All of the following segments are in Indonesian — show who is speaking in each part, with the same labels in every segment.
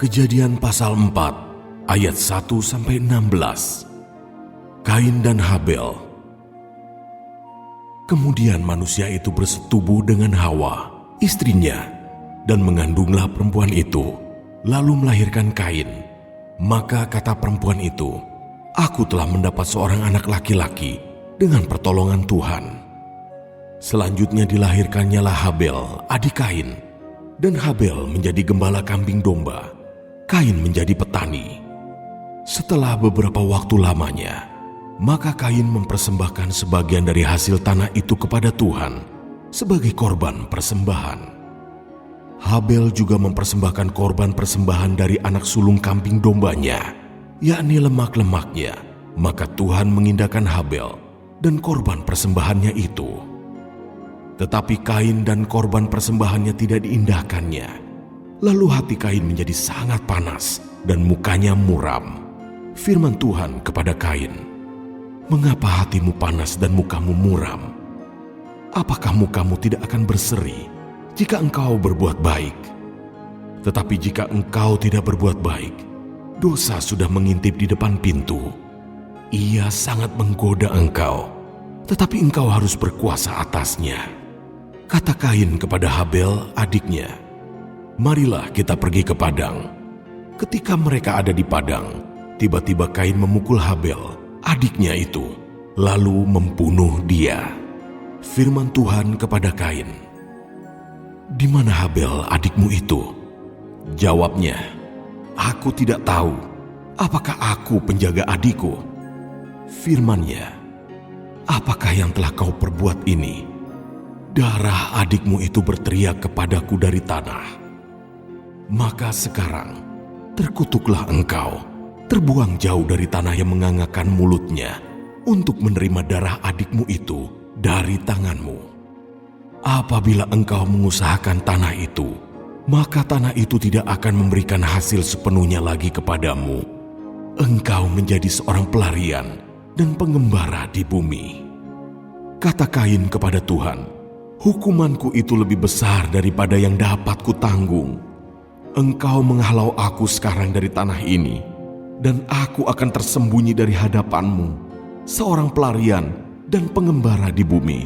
Speaker 1: Kejadian pasal 4 ayat 1-16. Kain dan Habel. Kemudian manusia itu bersetubuh dengan Hawa, istrinya, dan mengandunglah perempuan itu, lalu melahirkan Kain. Maka kata perempuan itu, "Aku telah mendapat seorang anak laki-laki dengan pertolongan Tuhan." Selanjutnya dilahirkannya Habel, adik Kain, dan Habel menjadi gembala kambing domba, Kain menjadi petani. Setelah beberapa waktu lamanya, maka Kain mempersembahkan sebagian dari hasil tanah itu kepada Tuhan sebagai korban persembahan. Habel juga mempersembahkan korban persembahan dari anak sulung kambing dombanya, yakni lemak-lemaknya. Maka Tuhan mengindahkan Habel dan korban persembahannya itu. Tetapi Kain dan korban persembahannya tidak diindahkannya. Lalu hati Kain menjadi sangat panas dan mukanya muram. Firman Tuhan kepada Kain, "Mengapa hatimu panas dan mukamu muram? Apakah mukamu tidak akan berseri jika engkau berbuat baik? Tetapi jika engkau tidak berbuat baik, dosa sudah mengintip di depan pintu. Ia sangat menggoda engkau, tetapi engkau harus berkuasa atasnya." Kata Kain kepada Habel adiknya, "Marilah kita pergi ke padang." Ketika mereka ada di padang, tiba-tiba Kain memukul Habel, adiknya itu, lalu membunuh dia. Firman Tuhan kepada Kain, "Di mana Habel adikmu itu?" Jawabnya, "Aku tidak tahu. Apakah aku penjaga adikku?" Firman-Nya, "Apakah yang telah kau perbuat ini? Darah adikmu itu berteriak kepadaku dari tanah. Maka sekarang terkutuklah engkau, terbuang jauh dari tanah yang mengangakkan mulutnya untuk menerima darah adikmu itu dari tanganmu. Apabila engkau mengusahakan tanah itu, maka tanah itu tidak akan memberikan hasil sepenuhnya lagi kepadamu. Engkau menjadi seorang pelarian dan pengembara di bumi." Kata Kain kepada Tuhan, "Hukumanku itu lebih besar daripada yang dapat kutanggung. Engkau menghalau aku sekarang dari tanah ini, dan aku akan tersembunyi dari hadapanmu, seorang pelarian dan pengembara di bumi.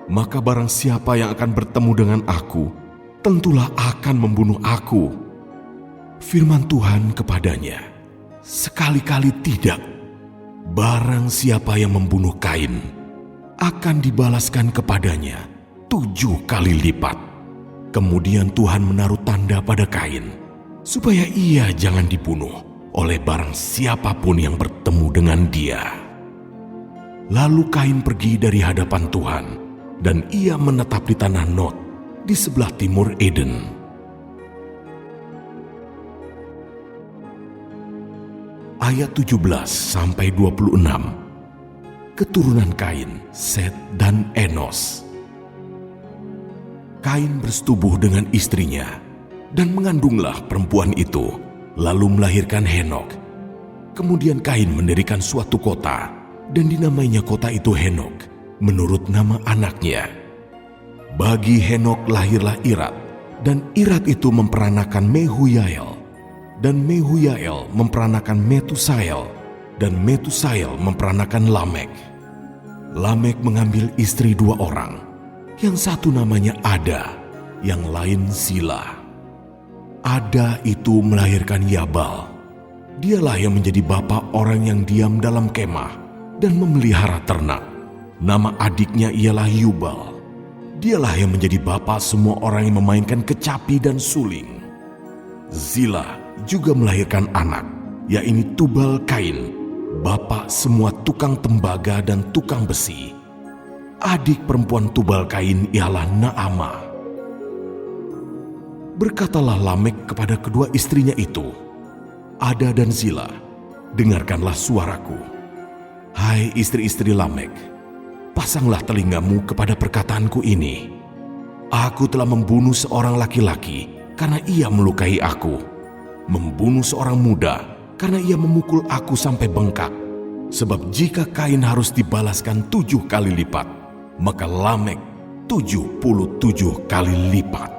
Speaker 1: Maka barang siapa yang akan bertemu dengan aku, tentulah akan membunuh aku." Firman Tuhan kepadanya, "Sekali-kali tidak. Barang siapa yang membunuh Kain, akan dibalaskan kepadanya 7 kali lipat." Kemudian Tuhan menaruh tanda pada Kain, supaya ia jangan dibunuh oleh barang siapapun yang bertemu dengan dia. Lalu Kain pergi dari hadapan Tuhan, dan ia menetap di tanah Nod, di sebelah timur Eden. Ayat 17-26. Keturunan Kain, Set dan Enos. Kain bersetubuh dengan istrinya, dan mengandunglah perempuan itu, lalu melahirkan Henok. Kemudian Kain mendirikan suatu kota, dan dinamainya kota itu Henok, menurut nama anaknya. Bagi Henok lahirlah Irad, dan Irad itu memperanakan Mehuyael, dan Mehuyael memperanakan Metusael, dan Metusael memperanakan Lamek. Lamek mengambil istri 2 orang, yang satu namanya Ada, yang lain Zila. Ada itu melahirkan Yabal. Dialah yang menjadi bapa orang yang diam dalam kemah dan memelihara ternak. Nama adiknya ialah Yubal. Dialah yang menjadi bapa semua orang yang memainkan kecapi dan suling. Zila juga melahirkan anak, yaitu Tubal Kain, bapa semua tukang tembaga dan tukang besi. Adik perempuan Tubal Kain ialah Naamah. Berkatalah Lamek kepada kedua istrinya itu, "Ada dan Zila, dengarkanlah suaraku. Hai istri-istri Lamek, pasanglah telingamu kepada perkataanku ini. Aku telah membunuh seorang laki-laki karena ia melukai aku, membunuh seorang muda karena ia memukul aku sampai bengkak. Sebab jika Kain harus dibalaskan 7 kali lipat, maka Lamek 77 kali lipat."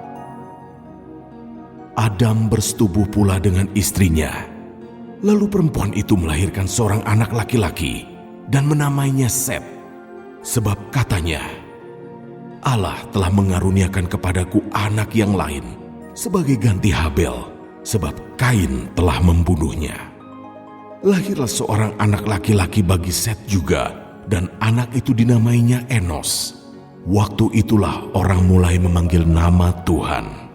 Speaker 1: Adam bersetubuh pula dengan istrinya. Lalu perempuan itu melahirkan seorang anak laki-laki dan menamainya Set. Sebab katanya, Allah telah mengaruniakan kepadaku anak yang lain sebagai ganti Habel, sebab Kain telah membunuhnya. Lahirlah seorang anak laki-laki bagi Set juga, dan anak itu dinamainya Enos. Waktu itulah orang mulai memanggil nama Tuhan.